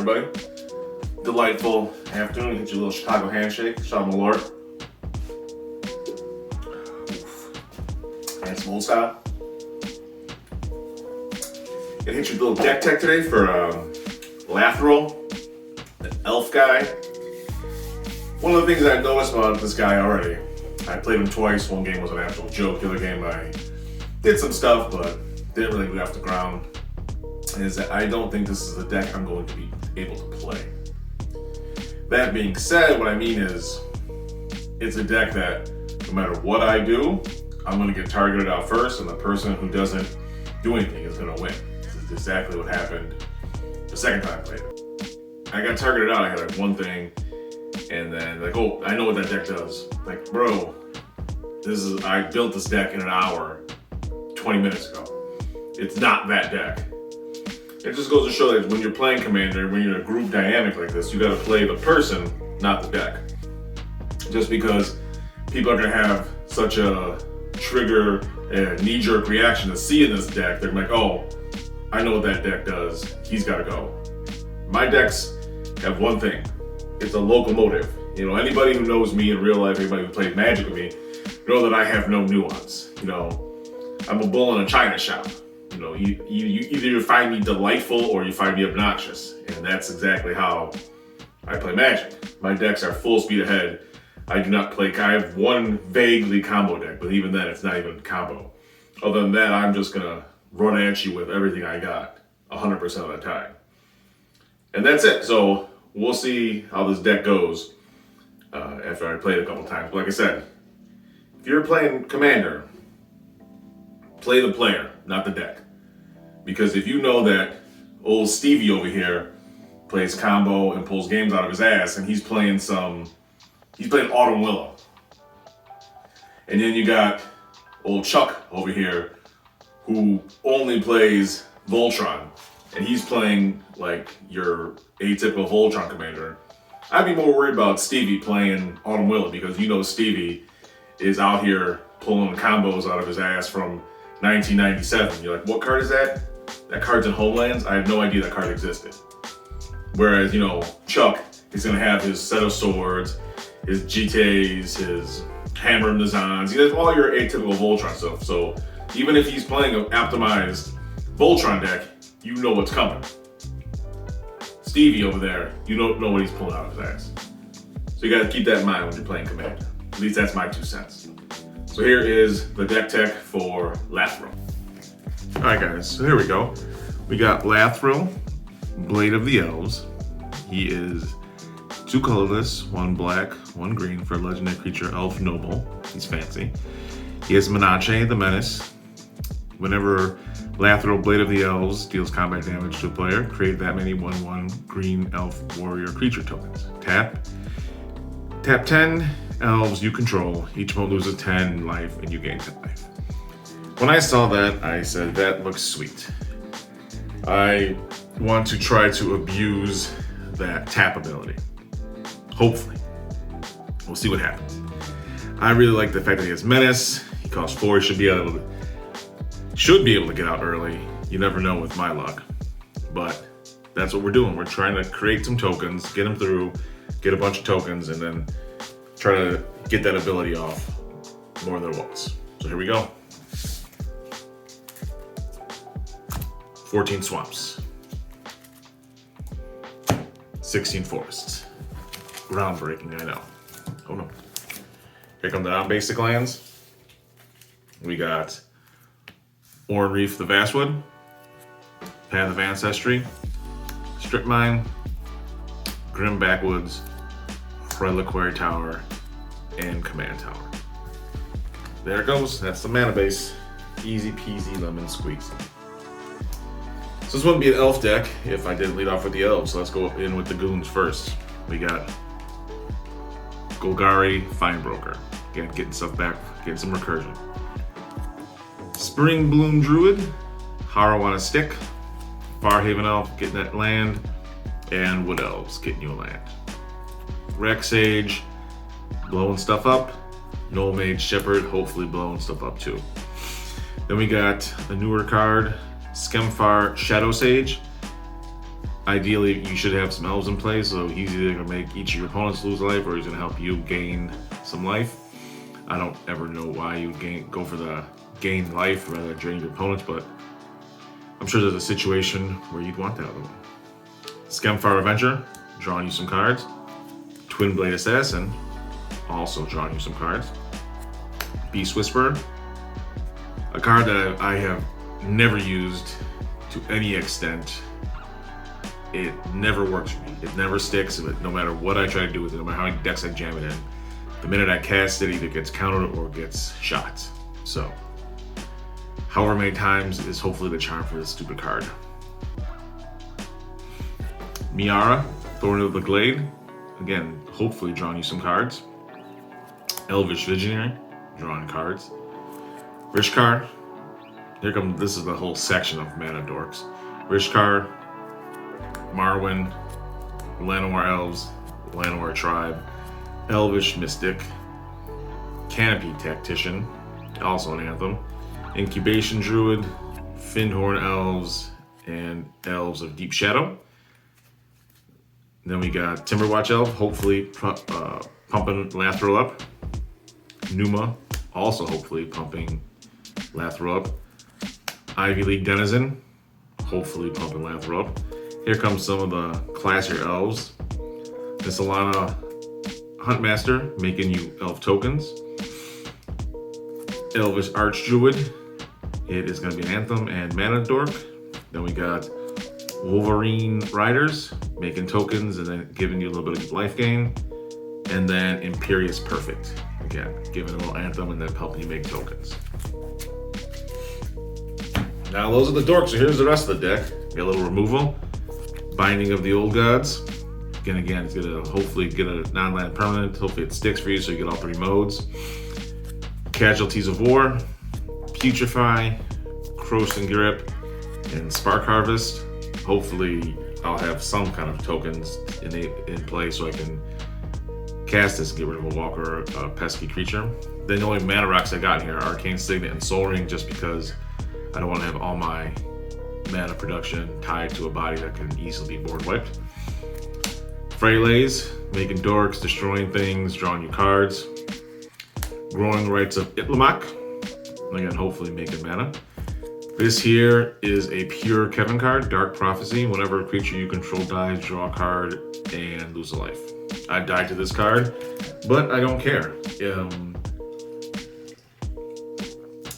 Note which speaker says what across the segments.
Speaker 1: everybody. Delightful afternoon. Hit your little Chicago handshake. Shout out Malort. And some old style. Gonna hit your little deck tech today for Lathril, the elf guy. One of the things I've noticed about this guy already, I played him twice. One game was an actual joke. The other game I did some stuff, but didn't really get off the ground, is that I don't think this is the deck I'm going to be able to play. That being said, what I mean is, it's a deck that no matter what I do, I'm going to get targeted out first, and the person who doesn't do anything is going to win. This is exactly what happened the second time I played it. I got targeted out, I had like one thing, and then like, oh, I know what that deck does. Like, bro, I built this deck in an hour, 20 minutes ago. It's not that deck. It just goes to show that when you're playing Commander, when you're in a group dynamic like this, you gotta play the person, not the deck. Just because people are gonna have such a trigger, a knee-jerk reaction to seeing this deck, they're like, oh, I know what that deck does, he's gotta go. My decks have one thing, it's a locomotive. You know, anybody who knows me in real life, anybody who played Magic with me, know that I have no nuance. You know, I'm a bull in a china shop. You know, you either find me delightful or you find me obnoxious. And that's exactly how I play Magic. My decks are full speed ahead. I do not play, I have one vaguely combo deck, but even then it's not even combo. Other than that, I'm just gonna run at you with everything I got 100% of the time. And that's it. So we'll see how this deck goes after I play it a couple times. But like I said, if you're playing Commander, play the player, not the deck. Because if you know that old Stevie over here plays combo and pulls games out of his ass, and he's playing Autumn Willow. And then you got old Chuck over here who only plays Voltron, and he's playing like your atypical Voltron commander. I'd be more worried about Stevie playing Autumn Willow, because you know Stevie is out here pulling combos out of his ass from 1997. You're like, what card is that? That card's in Homelands? I had no idea that card existed. Whereas, you know, Chuck is gonna have his set of swords, his GTAs, his hammer and the Zons. He has all your atypical Voltron stuff. So even if he's playing an optimized Voltron deck, you know what's coming. Stevie over there, you don't know what he's pulling out of his ass. So you gotta keep that in mind when you're playing Commander. At least that's my 2 cents. So here is the deck tech for Lathril. All right, guys, so here we go. We got Lathril, Blade of the Elves. He is 2 colorless, 1 black, 1 green for a legendary creature, Elf Noble. He's fancy. He has Menache, the Menace. Whenever Lathril, Blade of the Elves deals combat damage to a player, create that many 1/1 green elf warrior creature tokens. Tap 10 elves you control. Each one loses 10 life and you gain 10 life. When I saw that, I said, that looks sweet. I want to try to abuse that tap ability. Hopefully. We'll see what happens. I really like the fact that he has Menace. He costs 4, he should be able to get out early. You never know with my luck. But that's what we're doing. We're trying to create some tokens, get them through, get a bunch of tokens, and then try to get that ability off more than once. So here we go. 14 swamps. 16 forests. Groundbreaking, I know. Oh no. Here come the non-basic lands. We got Oran Reef the Vastwood, Path of Ancestry, Strip Mine, Grim Backwoods, Reliquary Tower, and Command Tower. There it goes. That's the mana base. Easy peasy lemon squeezy. So this wouldn't be an elf deck if I didn't lead off with the elves. So let's go in with the goons first. We got Golgari, Finebroker. Again, getting stuff back, getting some recursion. Spring Bloom Druid, Harrow on a Stick, Farhaven Elf, getting that land, and Wood Elves, getting you a land. Rex Sage, blowing stuff up. Null Mage Shepherd, hopefully blowing stuff up too. Then we got a newer card, Skemfar Shadow Sage. Ideally, you should have some elves in play, so he's either going to make each of your opponents lose life, or he's going to help you gain some life. I don't ever know why you go for the gain life rather than drain your opponents, but I'm sure there's a situation where you'd want that other one. Skemfire Avenger, drawing you some cards. Twin Blade Assassin, also drawing you some cards. Beast Whisperer, a card that I have never used to any extent. It never works for me. It never sticks. No matter what I try to do with it, no matter how many decks I jam it in, the minute I cast it, either gets countered or gets shot. So, however many times is hopefully the charm for this stupid card. Miara, Thorn of the Glade, again, hopefully drawing you some cards. Elvish Visionary, drawing cards. Rishkar, this is the whole section of mana dorks. Rishkar, Marwyn, Llanowar Elves, Llanowar Tribe, Elvish Mystic, Canopy Tactician, also an Anthem, Incubation Druid, Fyndhorn Elves, and Elves of Deep Shadow. Then we got Timberwatch Elf, hopefully pumping Lathril up. Numa, also hopefully pumping Lathril up. Ivy League Denizen, hopefully pumping Lathril up. Here comes some of the classier elves. Nissalana Huntmaster, making you elf tokens. Elvish Archdruid, it is going to be an Anthem and Mana Dork. Then we got Wolverine Riders, making tokens and then giving you a little bit of life gain. And then Imperious Perfect, again, giving a little Anthem and then helping you make tokens. Now those are the dorks, so here's the rest of the deck. Got a little removal. Binding of the Old Gods. Again, it's gonna hopefully get a non-land permanent. Hopefully it sticks for you so you get all 3 modes. Casualties of War, Putrefy, Krosan Grip, and Spark Harvest. Hopefully I'll have some kind of tokens in play so I can cast this and get rid of a walker, a pesky creature. Then the only mana rocks I got here are Arcane Signet and Soul Ring, just because I don't want to have all my mana production tied to a body that can easily be board wiped. Freylays, making dorks, destroying things, drawing you cards. Growing Rights of Itlimoc, again, hopefully making mana. This here is a pure Kevin card, Dark Prophecy. Whenever a creature you control dies, draw a card and lose a life. I died to this card, but I don't care.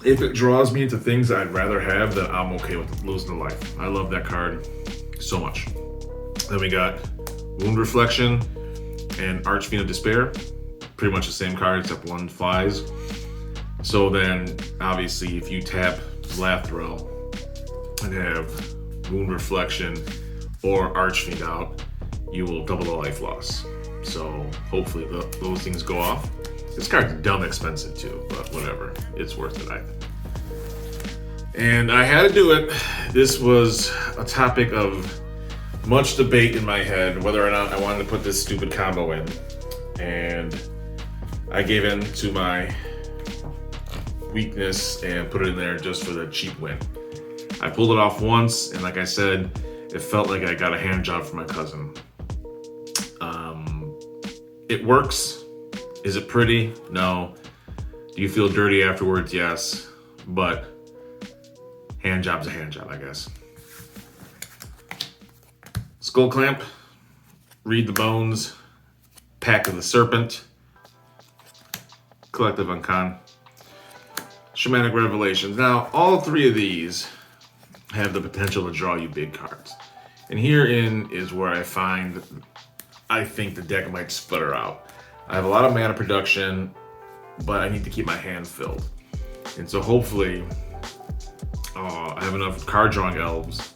Speaker 1: If it draws me into things I'd rather have, then I'm okay with losing a life. I love that card so much. Then we got Wound Reflection and Archfiend of Despair. Pretty much the same card except one flies. So then, obviously, if you tap Lathril and have Wound Reflection or Archfiend out, you will double the life loss. So hopefully those things go off. This card's dumb expensive too, but whatever. It's worth it, I think. And I had to do it. This was a topic of much debate in my head whether or not I wanted to put this stupid combo in. And I gave in to my weakness and put it in there just for the cheap win. I pulled it off once, and like I said, it felt like I got a hand job from my cousin. It works. Is it pretty? No. Do you feel dirty afterwards? Yes. But hand job's a hand job, I guess. Skull Clamp, Read the Bones, Pack of the Serpent, Collective Uncon, Shamanic Revelations. Now, all 3 of these have the potential to draw you big cards. And herein is where I think the deck might sputter out. I have a lot of mana production, but I need to keep my hand filled. And so hopefully, I have enough card drawing elves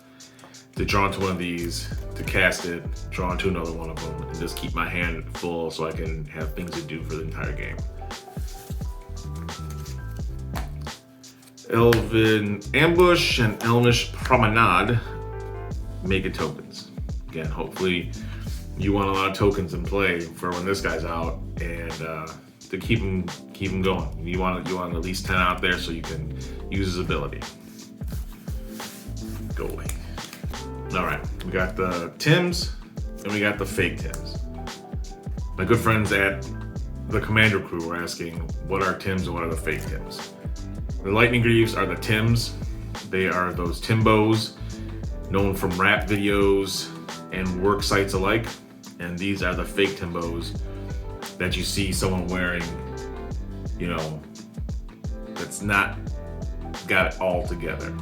Speaker 1: to draw into one of these, to cast it, draw into another one of them, and just keep my hand full so I can have things to do for the entire game. Elven Ambush and Elvish Promenade make it tokens. Again, hopefully you want a lot of tokens in play for when this guy's out, and to keep him going. You want at least 10 out there so you can use his ability. Go away. All right, we got the Tims and we got the fake Tims. My good friends at the Commander Crew were asking, what are Tims and what are the fake Tims? The Lightning Greaves are the Tims. They are those Timbos known from rap videos and work sites alike. And these are the fake Timbos that you see someone wearing, you know, that's not got it all together.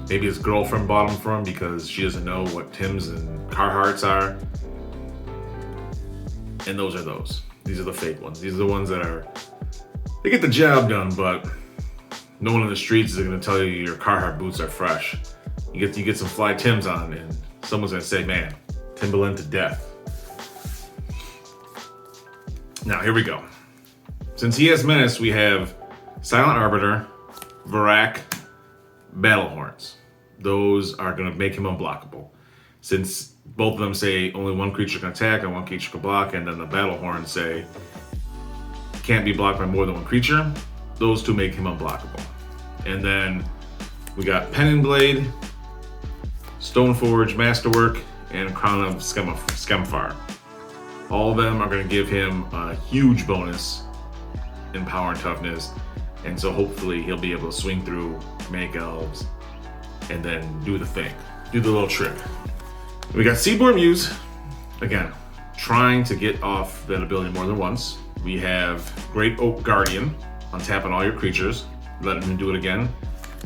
Speaker 1: Maybe his girlfriend bought them for him because she doesn't know what Tims and Carhartts are. And those are those. These are the fake ones. These are the ones that are, they get the job done, but no one in the streets is gonna tell you your Carhartt boots are fresh. You get some fly Tims on and someone's gonna say, man, Timberland to death. Now, here we go. Since he has Menace, we have Silent Arbiter, Varak, Battlehorns. Those are going to make him unblockable. Since both of them say only one creature can attack and one creature can block, and then the Battlehorns say can't be blocked by more than one creature, those two make him unblockable. And then we got Pen and Blade, Stoneforge, Masterwork, and Crown of Skemfar. All of them are going to give him a huge bonus in power and toughness, and so hopefully he'll be able to swing through, make elves, and then do the thing, do the little trick. We got Seedborn Muse, again, trying to get off that ability more than once. We have Great Oak Guardian, untapping all your creatures, letting him do it again.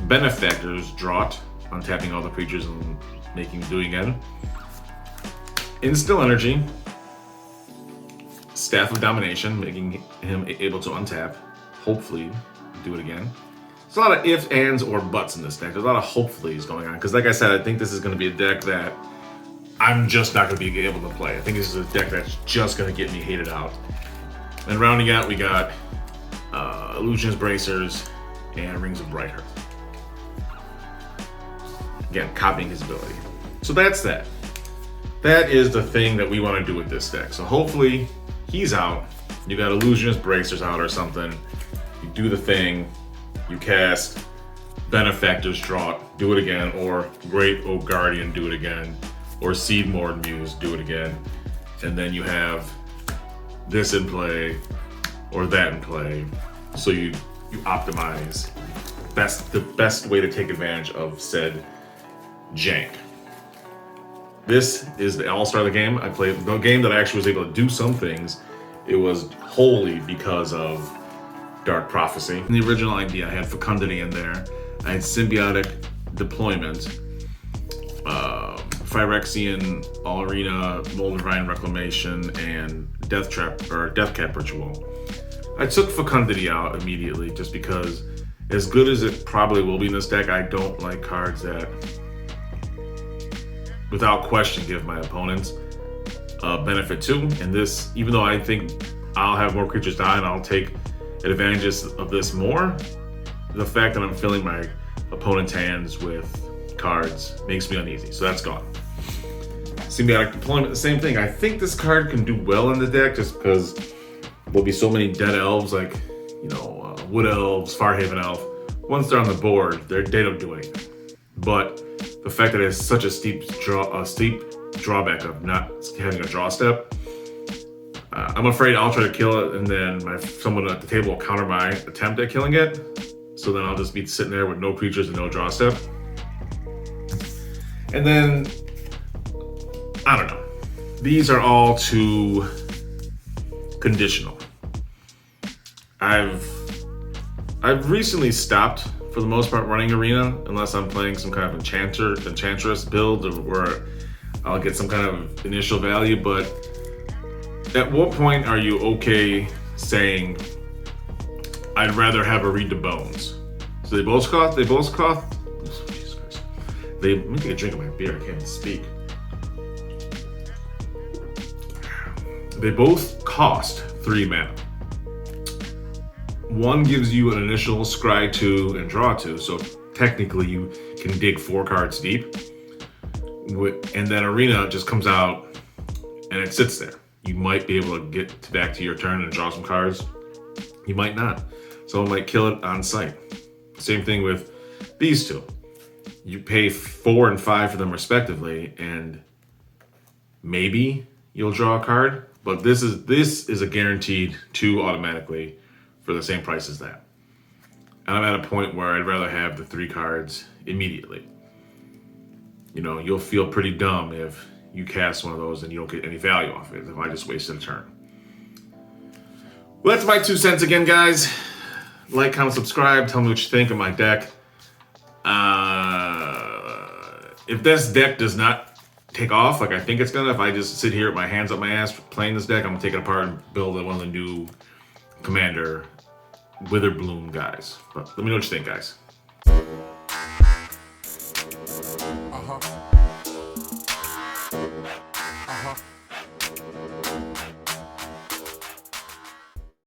Speaker 1: Benefactors, Draught, untapping all the creatures and making him do it again. Instill Energy, Staff of Domination, making him able to untap, hopefully do it again. There's a lot of ifs, ands, or buts in this deck. There's a lot of hopefullys going on, because like I said, I think this is going to be a deck that I'm just not going to be able to play. I think this is a deck that's just going to get me hated out. And rounding out, we got Illusionist Bracers and Rings of Brighthearth. Again, copying his ability. So that's that. That is the thing that we want to do with this deck. So hopefully he's out. You got Illusionist Bracers out or something. You do the thing. You cast Benefactor's Draught, do it again, or Great Oak Guardian, do it again, or Seedborn Muse, do it again. And then you have this in play or that in play. So you optimize. That's the best way to take advantage of said jank. This is the all-star of the game. I played the game that I actually was able to do some things. It was wholly because of Dark Prophecy. In the original idea, I had Fecundity in there. I had Symbiotic Deployment, Phyrexian All Arena, Mold Divine Reclamation, and Death Cap Ritual. I took Fecundity out immediately just because, as good as it probably will be in this deck, I don't like cards that, without question, give my opponents benefit too. And this, even though I think I'll have more creatures die and I'll take advantages of this more, the fact that I'm filling my opponent's hands with cards makes me uneasy. So that's gone. Symbiotic Deployment, the same thing. I think this card can do well in the deck just because there'll be so many dead elves, like, you know, Wood Elves, Farhaven Elf. Once they're on the board, they don't do anything. But the fact that it has such a steep drawback of not having a draw step, I'm afraid I'll try to kill it and then someone at the table will counter my attempt at killing it. So then I'll just be sitting there with no creatures and no draw step. And then, I don't know. These are all too conditional. I've recently stopped, for the most part, running Arena, unless I'm playing some kind of Enchantress build where I'll get some kind of initial value. But at what point are you okay saying, I'd rather have a Read the Bones? So they both cost, oh, Jesus Christ. Let me take a drink of my beer, I can't even speak. They both cost 3 mana. One gives you an initial scry 2 and draw 2, so technically you can dig 4 cards deep. And then Arena just comes out and it sits there. You might be able to get back to your turn and draw some cards. You might not. Someone might kill it on sight. Same thing with these two. You pay 4 and 5 for them respectively, and maybe you'll draw a card. But this is a guaranteed 2 automatically for the same price as that. And I'm at a point where I'd rather have the 3 cards immediately. You know, you'll feel pretty dumb if you cast one of those and you don't get any value off it, if I just wasted a turn. Well, that's my 2 cents again, guys. Like, comment, subscribe. Tell me what you think of my deck. If this deck does not take off like I think it's gonna, if I just sit here with my hands up my ass playing this deck, I'm gonna take it apart and build one of the new Commander Witherbloom guys. But let me know what you think, guys.